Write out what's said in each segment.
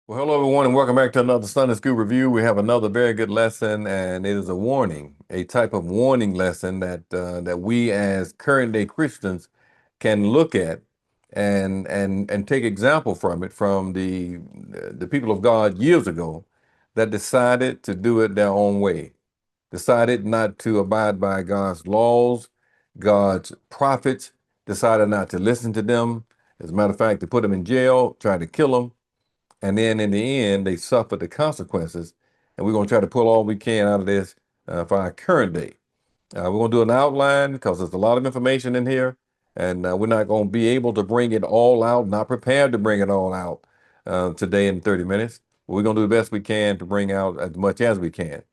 Well, hello everyone, and welcome back to another Sunday School Review. We have another very good lesson, and it is a warning, a type of warning lesson that we as current day Christians can look at and take example from it from the people of God years ago that decided to do it their own way, decided not to abide by God's laws, God's prophets, decided not to listen to them. As a matter of fact, they put them in jail, tried to kill them. And then in the end, they suffer the consequences. And we're going to try to pull all we can out of this for our current day. We're going to do an outline because there's a lot of information in here. And we're not going to be able to bring it all out, not prepared to bring it all out today in 30 minutes. But we're going to do the best we can to bring out as much as we can.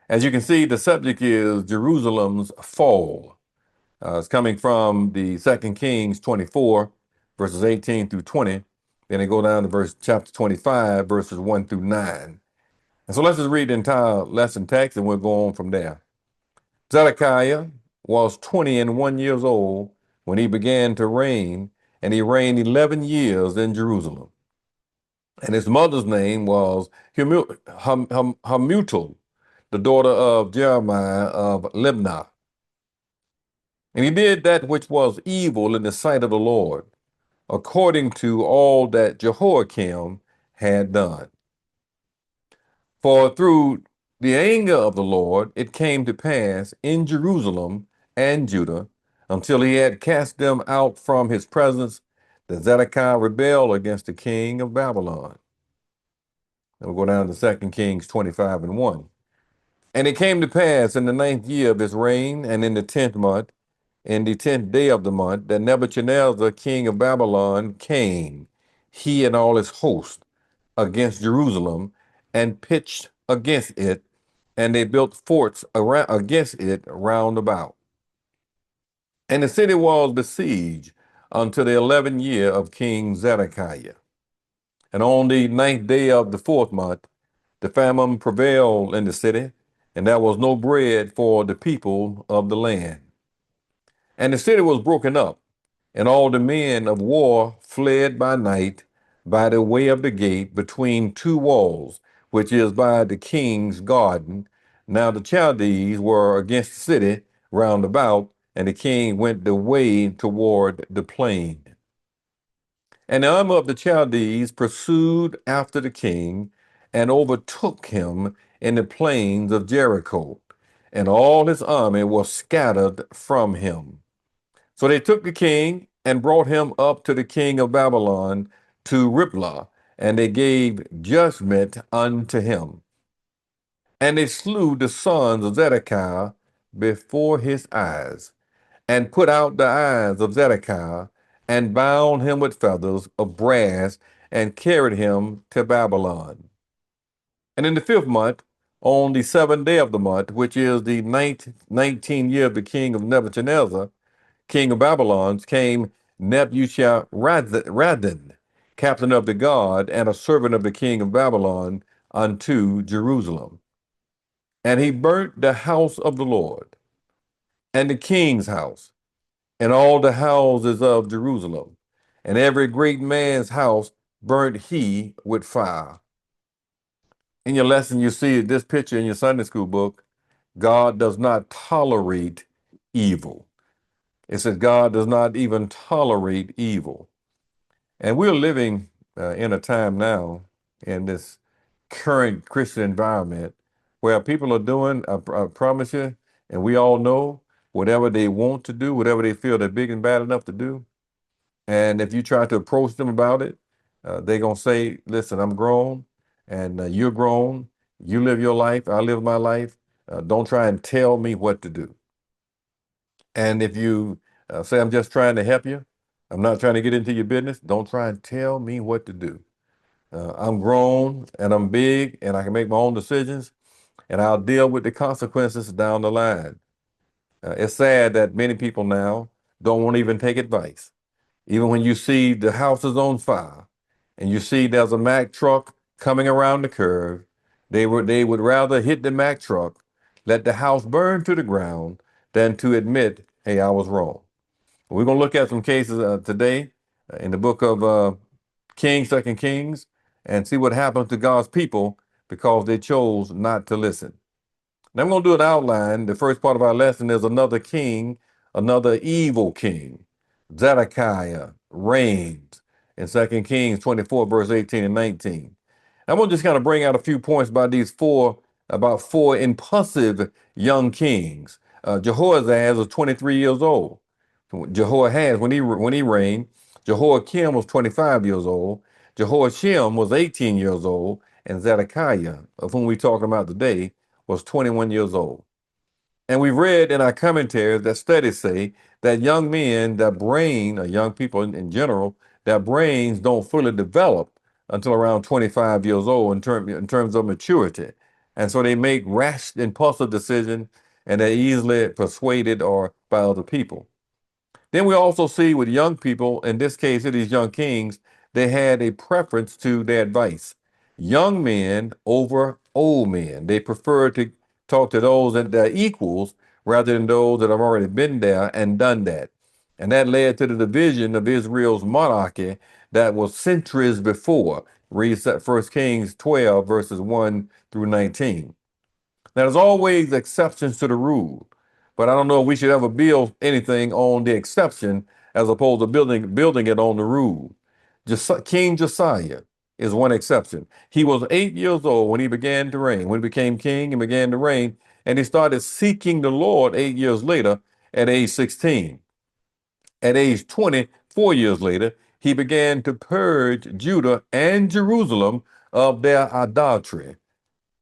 As you can see, the subject is Jerusalem's fall. It's coming from the 2 Kings 24, verses 18 through 20. Then they go down to chapter 25, verses 1 through 9. And so let's just read the entire lesson text and we'll go on from there. Zedekiah was 21 years old when he began to reign, and he reigned 11 years in Jerusalem. And his mother's name was Hamutal, the daughter of Jeremiah of Libnah. And he did that which was evil in the sight of the Lord, according to all that Jehoiakim had done. For through the anger of the Lord it came to pass in Jerusalem and Judah, until he had cast them out from his presence, that Zedekiah rebelled against the king of Babylon. And we'll go down to 2 Kings 25 and 1. And it came to pass in the 9th year of his reign, and in the 10th month, in the 10th day of the month, that Nebuchadnezzar, king of Babylon, came, he and all his host, against Jerusalem, and pitched against it, and they built forts against it round about. And the city was besieged unto the 11th year of King Zedekiah. And on the 9th day of the 4th month, the famine prevailed in the city, and there was no bread for the people of the land. And the city was broken up, and all the men of war fled by night by the way of the gate between two walls, which is by the king's garden. Now the Chaldees were against the city round about, and the king went the way toward the plain. And the army of the Chaldees pursued after the king and overtook him in the plains of Jericho, and all his army was scattered from him. So they took the king and brought him up to the king of Babylon to Riblah, and they gave judgment unto him. And they slew the sons of Zedekiah before his eyes, and put out the eyes of Zedekiah, and bound him with feathers of brass, and carried him to Babylon. And in the 5th month, on the 7th day of the month, which is the 19th year of the king of Nebuchadnezzar, king of Babylon, came Nebuchadnezzar, captain of the guard, and a servant of the king of Babylon, unto Jerusalem. And he burnt the house of the Lord, and the king's house, and all the houses of Jerusalem, and every great man's house burnt he with fire. In your lesson, you see this picture in your Sunday school book. God does not tolerate evil. It says God does not even tolerate evil. And we're living in a time now in this current Christian environment where people are doing, I promise you, and we all know, whatever they want to do, whatever they feel they're big and bad enough to do. And if you try to approach them about it, they're going to say, listen, I'm grown and you're grown. You live your life. I live my life. Don't try and tell me what to do. And if you say, I'm just trying to help you, I'm not trying to get into your business, don't try and tell me what to do. I'm grown and I'm big and I can make my own decisions and I'll deal with the consequences down the line. It's sad that many people now don't want to even take advice. Even when you see the house is on fire and you see there's a Mack truck coming around the curve, they would rather hit the Mack truck, let the house burn to the ground, than to admit, hey, I was wrong. We're going to look at some cases today in the book of Kings, 2 Kings, and see what happens to God's people because they chose not to listen. Now I'm going to do an outline. The first part of our lesson is another king, another evil king. Zedekiah reigns in 2 Kings 24, verse 18 and 19. I'm going to just kind of bring out a few points about four impulsive young kings. Jehoahaz was 23 years old. Jehoahaz, when he reigned, Jehoiakim was 25 years old. Jehoiachin was 18 years old, and Zedekiah, of whom we're talking about today, was 21 years old. And we've read in our commentaries that studies say that young men, that brain, or young people in general, their brains don't fully develop until around 25 years old in terms of maturity. And so they make rash, impulsive decisions, and they're easily persuaded or by other people. Then we also see with young people, in this case, of these young kings, they had a preference to their advice. Young men over old men. They preferred to talk to those that they're equals rather than those that have already been there and done that. And that led to the division of Israel's monarchy that was centuries before. Read 1 Kings 12, verses 1 through 19. Now, there's always exceptions to the rule, but I don't know if we should ever build anything on the exception as opposed to building it on the rule. King Josiah is one exception. He was 8 years old when he began to reign, when he became king and began to reign, and he started seeking the Lord 8 years later at age 16. At age 20, 4 years later, he began to purge Judah and Jerusalem of their idolatry.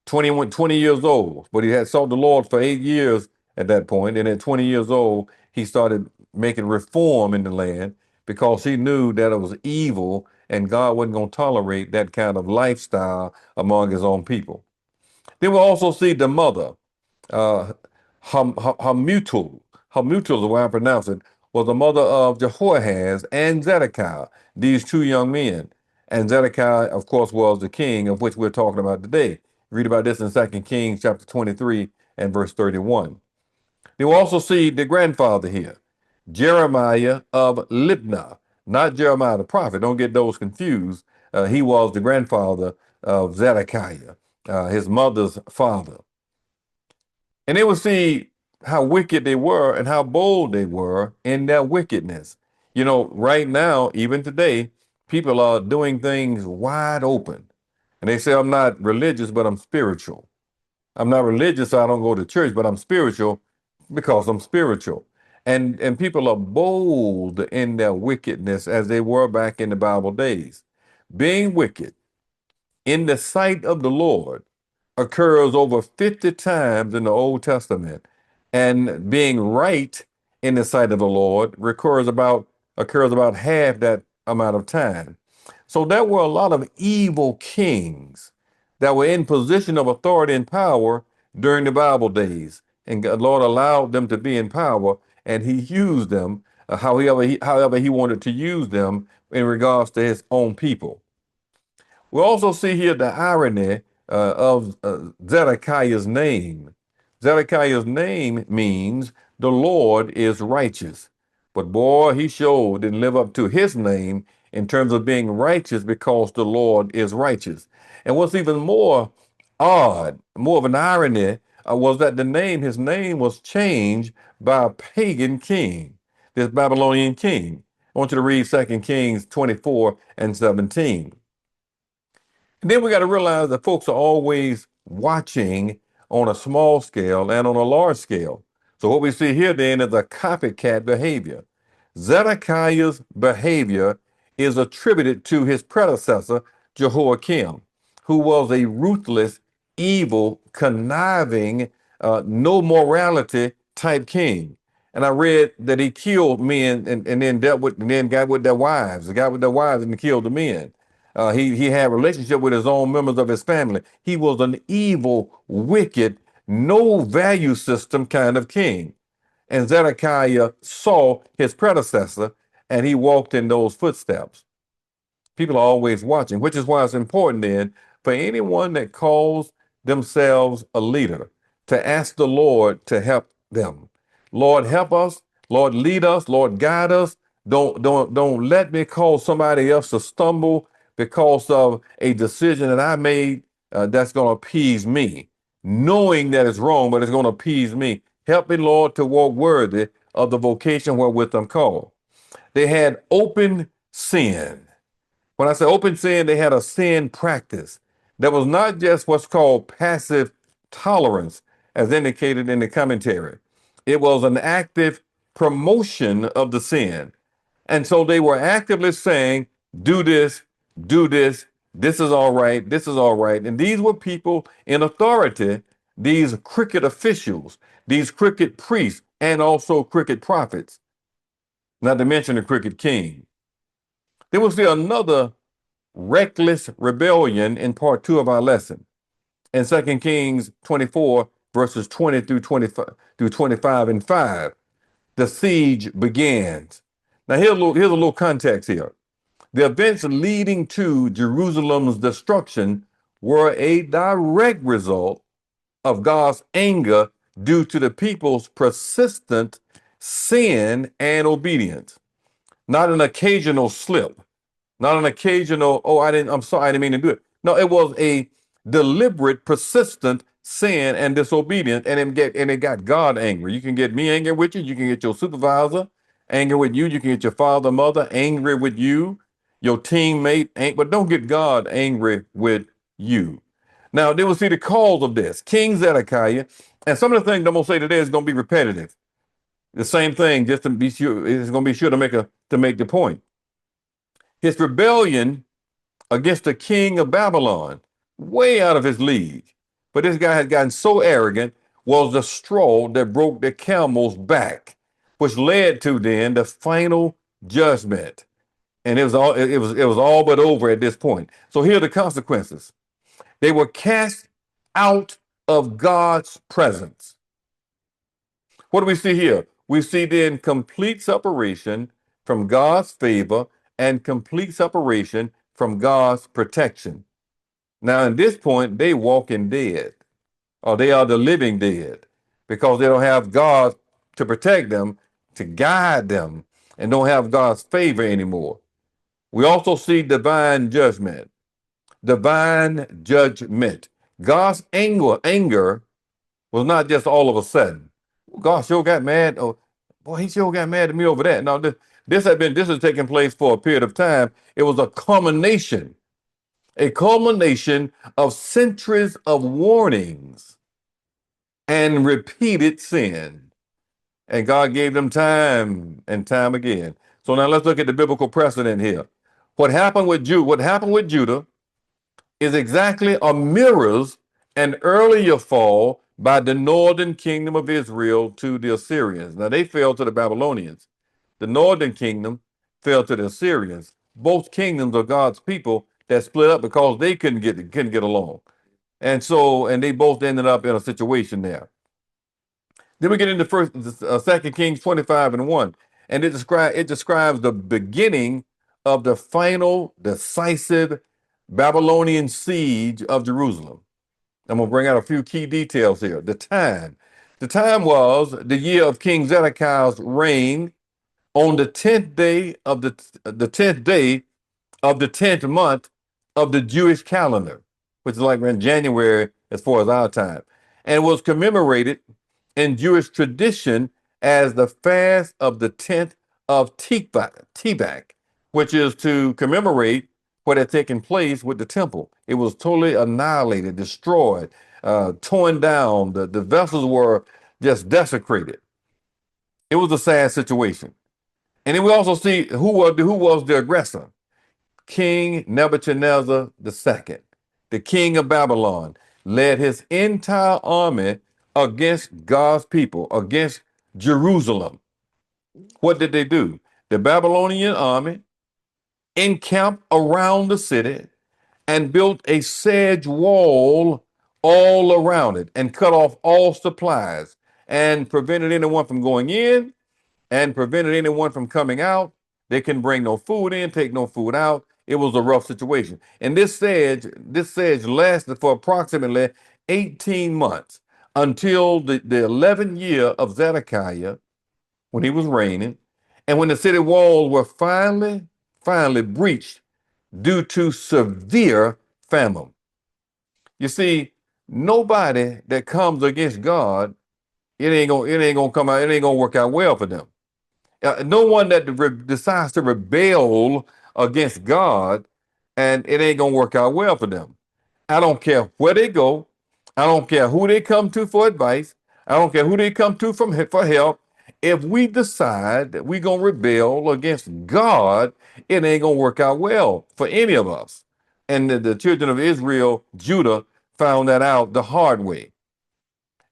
20 years old, but he had sought the Lord for 8 years at that point. And at 20 years old, he started making reform in the land because he knew that it was evil and God wasn't going to tolerate that kind of lifestyle among his own people. Then we'll also see the mother, uh, Hamutal. Hamutal is the way I pronounce it, was the mother of Jehoahaz and Zedekiah, these two young men. And Zedekiah, of course, was the king of which we're talking about today. Read about this in 2 Kings chapter 23 and verse 31. You will also see the grandfather here, Jeremiah of Libnah, not Jeremiah the prophet. Don't get those confused. He was the grandfather of Zedekiah, his mother's father. And they will see how wicked they were and how bold they were in their wickedness. You know, right now, even today, people are doing things wide open. And they say, I'm not religious, but I'm spiritual. I'm not religious, so I don't go to church, but I'm spiritual because I'm spiritual. And people are bold in their wickedness as they were back in the Bible days. Being wicked in the sight of the Lord occurs over 50 times in the Old Testament, and being right in the sight of the Lord occurs about half that amount of time. So there were a lot of evil kings that were in position of authority and power during the Bible days, and the Lord allowed them to be in power, and He used them however he wanted to use them in regards to His own people. We also see here the irony of Zedekiah's name. Zedekiah's name means the Lord is righteous. But boy, he sure didn't live up to his name in terms of being righteous because the Lord is righteous. And what's even more odd, more of an irony, was that his name was changed by a pagan king, this Babylonian king. I want you to read 2 Kings 24 and 17. And then we got to realize that folks are always watching on a small scale and on a large scale. So what we see here then is a copycat behavior. Zedekiah's behavior is attributed to his predecessor, Jehoiakim, who was a ruthless, evil, conniving, no morality type king. And I read that he killed men and then got with their wives. He got with their wives and killed the men. He had relationship with his own members of his family. He was an evil, wicked, no value system kind of king. And Zedekiah saw his predecessor and he walked in those footsteps. People are always watching, which is why it's important then for anyone that calls themselves a leader to ask the Lord to help them. Lord, help us. Lord, lead us. Lord, guide us. Don't let me cause somebody else to stumble because of a decision that I made that's going to appease me, knowing that it's wrong, but it's going to appease me. Help me, Lord, to walk worthy of the vocation wherewith I'm called. They had open sin. When I say open sin, they had a sin practice that was not just what's called passive tolerance, as indicated in the commentary. It was an active promotion of the sin. And so they were actively saying, do this, do this, this is all right, this is all right. And these were people in authority, these crooked officials, these crooked priests, and also crooked prophets, not to mention the crooked king. There was still another reckless rebellion in part two of our lesson. In 2 Kings 24, verses 20 through 25 and 5, the siege begins. Now, here's a little context here. The events leading to Jerusalem's destruction were a direct result of God's anger due to the people's persistent sin and obedience, not an occasional slip, not an occasional, oh, I'm sorry, I didn't mean to do it. No, it was a deliberate, persistent sin and disobedience, and it got God angry. You can get me angry with you. You can get your supervisor angry with you. You can get your father, mother angry with you, your teammate, but don't get God angry with you. Now, then we'll see the cause of this. King Zedekiah, and some of the things I'm going to say today is going to be repetitive. The same thing, just to be sure, is going to be sure to make the point. His rebellion against the king of Babylon, way out of his league. But this guy had gotten so arrogant, was the straw that broke the camel's back, which led to then the final judgment. And it was all but over at this point. So here are the consequences. They were cast out of God's presence. What do we see here? We see then complete separation from God's favor and complete separation from God's protection. Now, at this point, they walking dead, or they are the living dead, because they don't have God to protect them, to guide them, and don't have God's favor anymore. We also see divine judgment. Divine judgment. God's anger was not just all of a sudden. God sure got mad. Oh, boy, he sure got mad at me over that. No, this has taken place for a period of time. It was a culmination of centuries of warnings and repeated sin. And God gave them time and time again. So now let's look at the biblical precedent here. What happened with Judah is exactly or mirrors an earlier fall by the northern kingdom of Israel to the Assyrians. Now they fell to the Babylonians. The northern kingdom fell to the Assyrians. Both kingdoms are God's people that split up because they couldn't get along. And they both ended up in a situation there. Then we get into 2 Kings 25 and 1. And it describes the beginning of the final decisive Babylonian siege of Jerusalem. I'm going to bring out a few key details here. The time was the year of King Zedekiah's reign on the 10th day of the 10th month of the Jewish calendar, which is like in January as far as our time, and was commemorated in Jewish tradition as the fast of the 10th of Tebach, which is to commemorate what had taken place with the temple. It was totally annihilated, destroyed, torn down. The vessels were just desecrated. It was a sad situation. And then we also see who was the aggressor. King Nebuchadnezzar II, the king of Babylon, led his entire army against God's people, against Jerusalem. What did they do? The Babylonian army encamped around the city and built a sedge wall all around it and cut off all supplies and prevented anyone from going in and prevented anyone from coming out. They couldn't bring no food in, take no food out. It was a rough situation. And this sedge lasted for approximately 18 months until the 11th year of Zedekiah, when he was reigning, and when the city walls were finally breached due to severe famine. You see, nobody that comes against God, it ain't gonna come out, it ain't gonna work out well for them. No one that decides to rebel against God, and it ain't gonna work out well for them. I don't care where they go. I don't care who they come to for advice. I don't care who they come to for help. If we decide that we're gonna rebel against God, it ain't gonna work out well for any of us. And the children of Israel, Judah, found that out the hard way.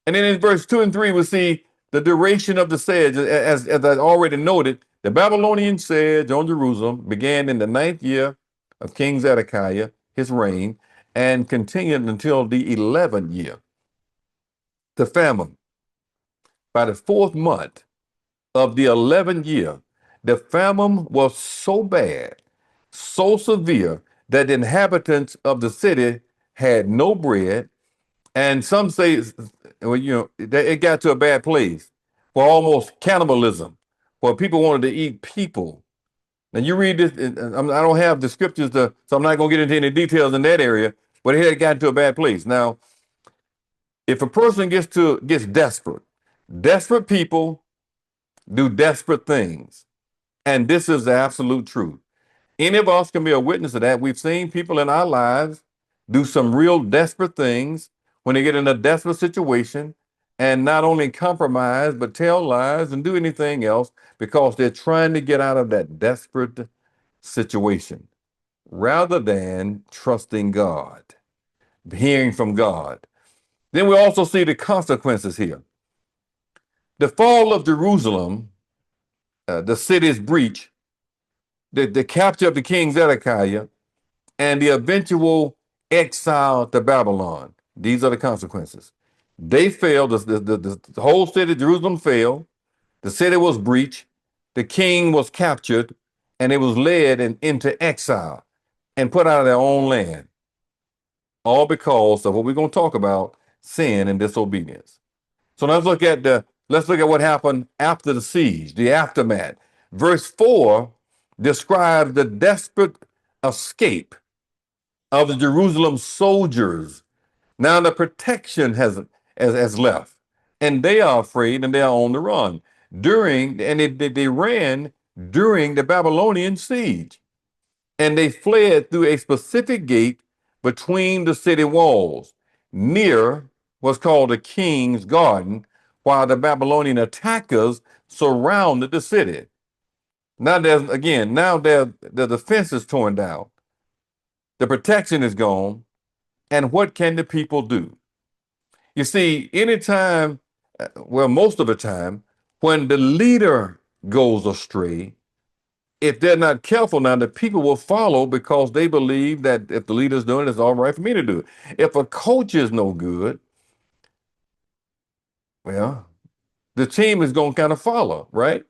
And then in verse 2 and 3, we see the duration of the siege. As I already noted, the Babylonian siege on Jerusalem began in the 9th year of King Zedekiah, his reign, and continued until the 11th year. The famine. By the 4th month of the 11th year, the famine was so bad, so severe, that the inhabitants of the city had no bread. And some say, well, it got to a bad place for almost cannibalism, where people wanted to eat people. And you read this, I don't have the scriptures, so I'm not going to get into any details in that area, but it had gotten to a bad place. Now, if a person gets desperate, desperate people do desperate things. And this is the absolute truth. Any of us can be a witness of that. We've seen people in our lives do some real desperate things when they get in a desperate situation, and not only compromise, but tell lies and do anything else because they're trying to get out of that desperate situation rather than trusting God, hearing from God. Then we also see the consequences here. The fall of Jerusalem, the city's breach, the capture of the king Zedekiah, and the eventual exile to Babylon. These are the consequences. They failed. The whole city, Jerusalem, failed. The city was breached. The king was captured, and it was led into exile and put out of their own land. All because of what we're going to talk about: sin and disobedience. So let's look at what happened after the siege, the aftermath. Verse 4 describes the desperate escape of the Jerusalem soldiers. Now the protection has left, and they are afraid and they are on the run. They ran during the Babylonian siege, and they fled through a specific gate between the city walls, near what's called the King's Garden, while the Babylonian attackers surrounded the city. Now the defense is torn down. The protection is gone. And what can the people do? You see, anytime, most of the time, when the leader goes astray, if they're not careful now, the people will follow because they believe that if the leader's doing it, it's all right for me to do it. If a coach is no good, well, the team is going to kind of follow, right?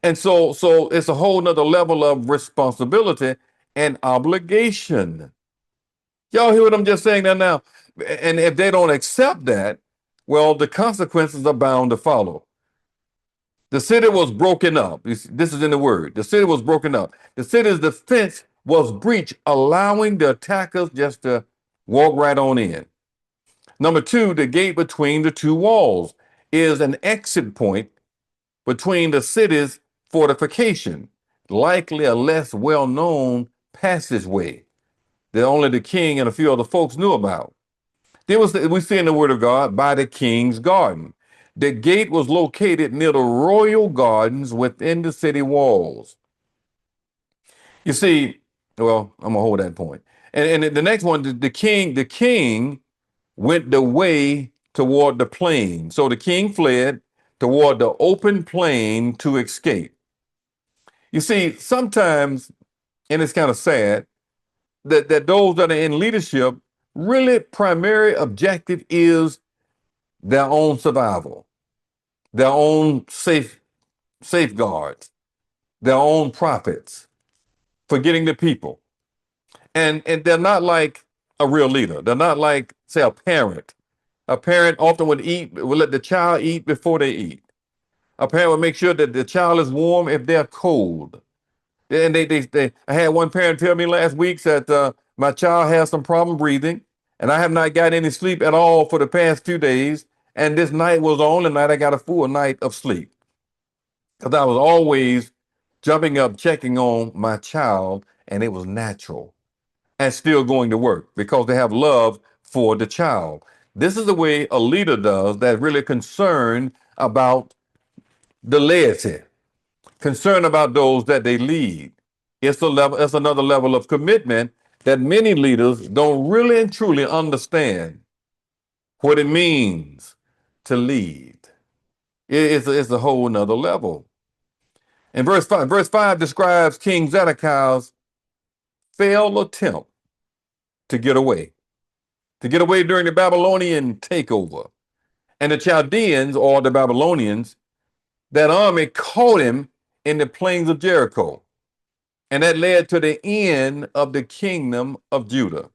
And so it's a whole nother level of responsibility and obligation. Y'all hear what I'm just saying now? And if they don't accept that, well, the consequences are bound to follow. The city was broken up. This is in the word. The city was broken up. The city's defense was breached, allowing the attackers just to walk right on in. Number two, the gate between the two walls is an exit point between the city's fortification, likely a less well-known passageway that only the king and a few other folks knew about. We see in the Word of God, by the King's Garden. The gate was located near the royal gardens within the city walls. You see, well, I'm gonna hold that point. And the next one, the king went the way toward the plain. So the king fled toward the open plain to escape. You see, sometimes, and it's kind of sad, that those that are in leadership, really primary objective is their own survival, their own safeguards, their own profits, forgetting the people. And they're not like a real leader. They're not like, say, a parent. A parent often would let the child eat before they eat. A parent would make sure that the child is warm if they're cold. And I had one parent tell me last week that my child has some problem breathing, and I have not got any sleep at all for the past 2 days. And this night was the only night I got a full night of sleep because I was always jumping up, checking on my child, and it was natural and still going to work because they have love for the child. This is the way a leader does that really concerned about the laity, concerned about those that they lead. It's another level of commitment that many leaders don't really and truly understand what it means to lead. It's a whole nother level. And verse 5 describes King Zedekiah's failed attempt to get away, during the Babylonian takeover. And the Chaldeans, or the Babylonians, that army caught him in the plains of Jericho. And that led to the end of the kingdom of Judah.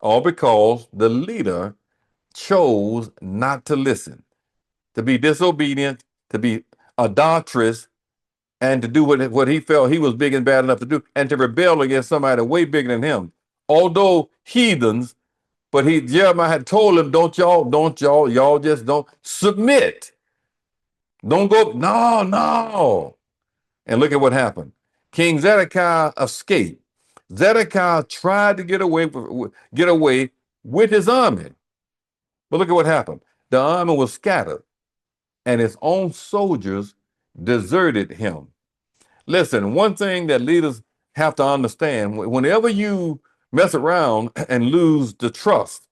All because the leader chose not to listen, to be disobedient, to be adulterous, and to do what he felt he was big and bad enough to do, and to rebel against somebody way bigger than him. Although heathens, but Jeremiah had told him, y'all just don't submit. Don't go, no. And look at what happened. King Zedekiah escaped. Zedekiah tried to get away with his army. But look at what happened. The army was scattered, and his own soldiers deserted him. Listen, one thing that leaders have to understand, whenever you mess around and lose the trust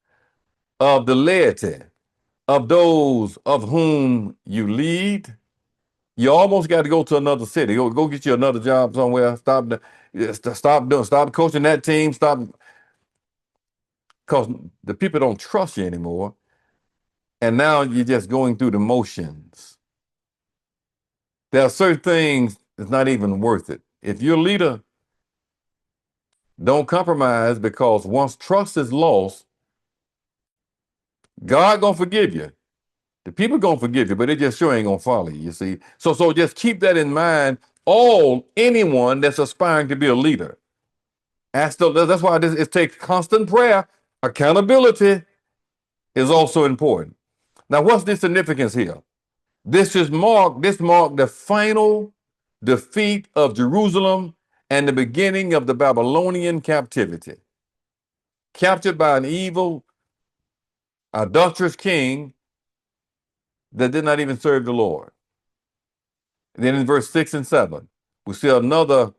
of the laity, of those of whom you lead, you almost got to go to another city. Go get you another job somewhere. Stop coaching that team. Stop, because the people don't trust you anymore. And now you're just going through the motions. There are certain things that's not even worth it. If you're a leader, don't compromise, because once trust is lost, God gonna forgive you. The people gonna forgive you, but they just sure ain't gonna follow you. You see, so just keep that in mind. Anyone that's aspiring to be a leader, that's why it takes constant prayer. Accountability is also important. Now, what's the significance here? This marked the final defeat of Jerusalem and the beginning of the Babylonian captivity. Captured by an evil, adulterous king that did not even serve the Lord. And then in verse 6 and 7, we see another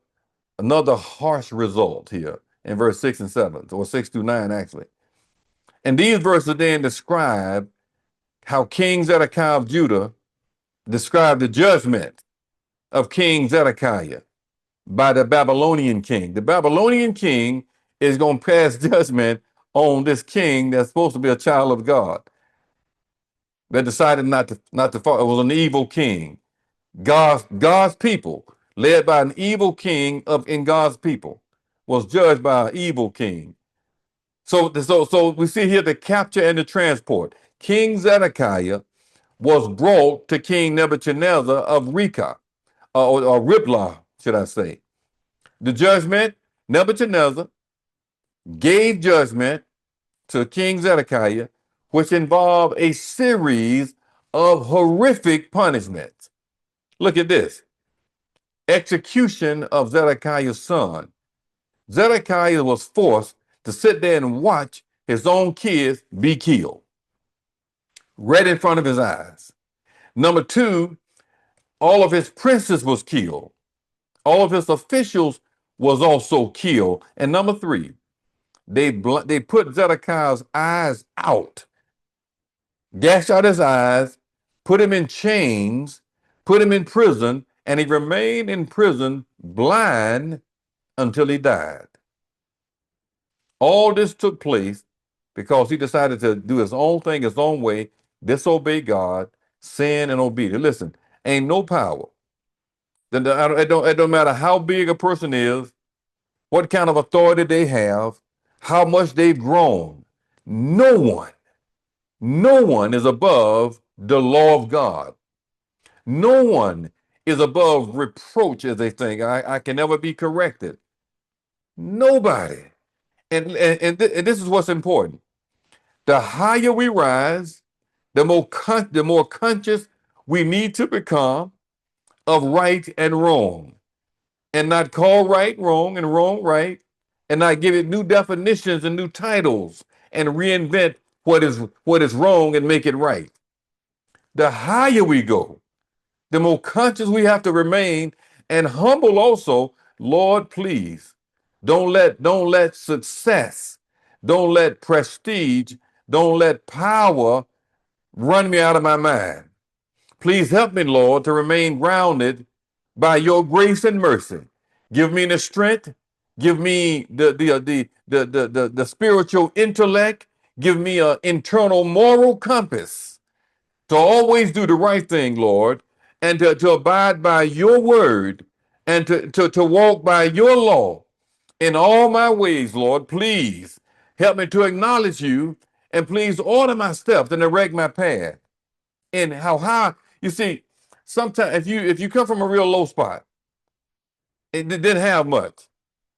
harsh result here in verse 6 and 7, or 6 through 9, actually. And these verses then describe how King Zedekiah of Judah described the judgment of King Zedekiah by the Babylonian king. The Babylonian king is going to pass judgment on this king that's supposed to be a child of God, that decided not to follow. It was an evil king. God's people, led by an evil king in God's people, was judged by an evil king. So we see here the capture and the transport. King Zedekiah was brought to King Nebuchadnezzar of Riblah, or Riblah, should I say. The judgment, Nebuchadnezzar gave judgment to King Zedekiah, which involved a series of horrific punishments. Look at this. Execution of Zedekiah's son. Zedekiah was forced to sit there and watch his own kids be killed right in front of his eyes. Number two, all of his princes was killed. All of his officials was also killed. And number three, they put Zedekiah's eyes out, gashed out his eyes, put him in chains, put him in prison, and he remained in prison blind until he died. All this took place because he decided to do his own thing, his own way, disobey God, sin and obedience. Listen, ain't no power. It don't matter how big a person is, what kind of authority they have, how much they've grown. No one is above the law of God. No one is above reproach, as they think. I can never be corrected. Nobody. And this is what's important. The higher we rise, the more conscious we need to become of right and wrong, and not call right wrong and wrong right, and not give it new definitions and new titles and reinvent what is wrong and make it right. The higher we go, the more conscious we have to remain, and humble also. Lord, please don't let success, don't let prestige, don't let power run me out of my mind. Please help me, Lord, to remain grounded by your grace and mercy. Give me the strength. Give me the spiritual intellect. Give me an internal moral compass to always do the right thing, Lord, and to abide by your word, and to walk by your law in all my ways, Lord. Please help me to acknowledge you, and please order my steps and direct my path. And how high, you see, sometimes if you come from a real low spot, it didn't have much,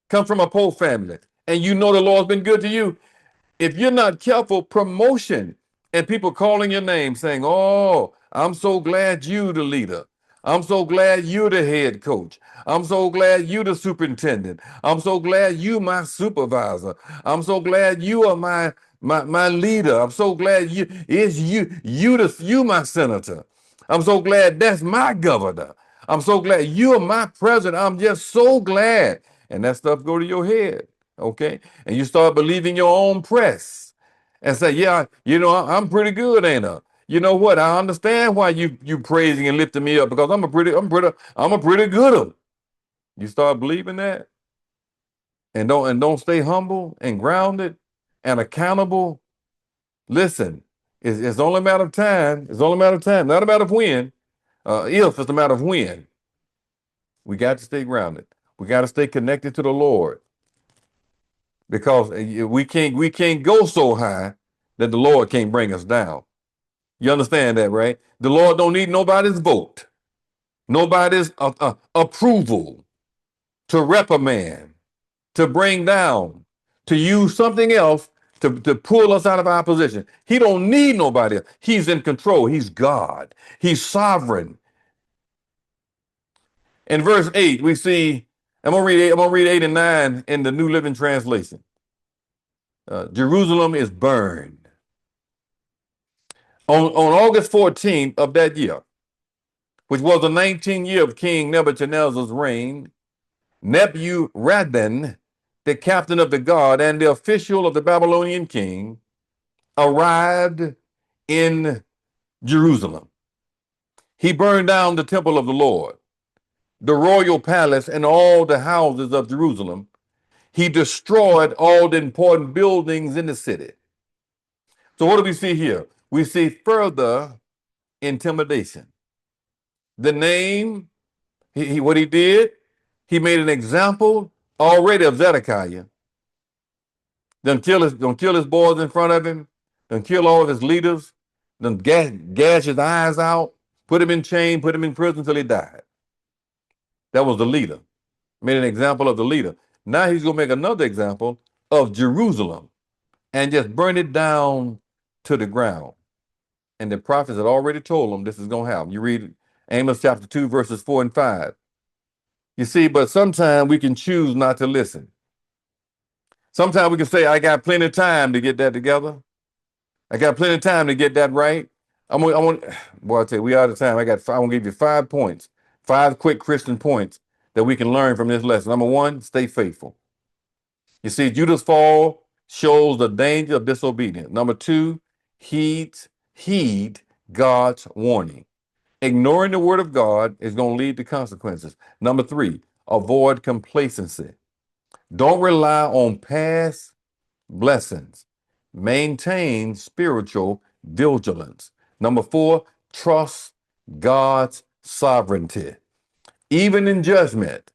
come from a poor family, and you know the Lord's been good to you, if you're not careful, promotion and people calling your name saying, "Oh, I'm so glad you the leader. I'm so glad you're the head coach. I'm so glad you the superintendent. I'm so glad you my supervisor. I'm so glad you are my leader. I'm so glad you my senator. I'm so glad that's my governor. I'm so glad you're my president. I'm just so glad." And that stuff go to your head, okay? And you start believing your own press and say, "Yeah, I'm pretty good, ain't I? You know what? I understand why you praising and lifting me up, because I'm a pretty good one." You start believing that, and don't stay humble and grounded and accountable. Listen, it's only a matter of time. It's only a matter of time, not a matter of when. If it's a matter of when. We got to stay grounded. We got to stay connected to the Lord, because we can't go so high that the Lord can't bring us down. You understand that, right? The Lord don't need nobody's vote, nobody's approval to reprimand, to bring down, to use something else to pull us out of our position. He don't need nobody. He's in control. He's God. He's sovereign. In verse 8, we see, I'm gonna read 8 and 9 in the New Living Translation. Jerusalem is burned. On August 14th of that year, which was the 19th year of King Nebuchadnezzar's reign, Nebuzaradan, the captain of the guard and the official of the Babylonian king, arrived in Jerusalem. He burned down the temple of the Lord, the royal palace, and all the houses of Jerusalem. He destroyed all the important buildings in the city. So what do we see here? We see further intimidation. The name, what he did, he made an example already of Zedekiah. Done kill his boys in front of him, done kill all of his leaders, done gash his eyes out, put him in chain, put him in prison until he died. That was the leader. Made an example of the leader. Now he's gonna make another example of Jerusalem and just burn it down to the ground. And the prophets had already told him this is gonna happen. You read Amos chapter 2, verses 4 and 5. You see, but sometimes we can choose not to listen. Sometimes we can say, "I got plenty of time to get that together. I got plenty of time to get that right." Boy, I tell you, we out of time. I want to give you 5 points, 5 quick Christian points that we can learn from this lesson. Number 1, stay faithful. You see, Judah's fall shows the danger of disobedience. Number 2, heed God's warning. Ignoring the word of God is going to lead to consequences. Number 3, avoid complacency. Don't rely on past blessings. Maintain spiritual vigilance. Number 4, trust God's sovereignty. Even in judgment,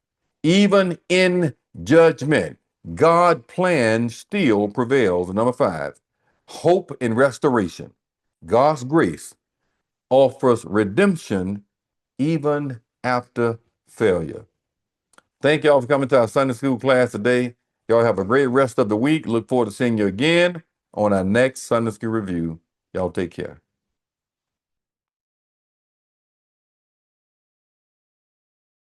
God's plan still prevails. And number 5, hope in restoration. God's grace offers redemption even after failure. Thank y'all for coming to our Sunday school class today. Y'all have a great rest of the week. Look forward to seeing you again on our next Sunday School Review. Y'all take care.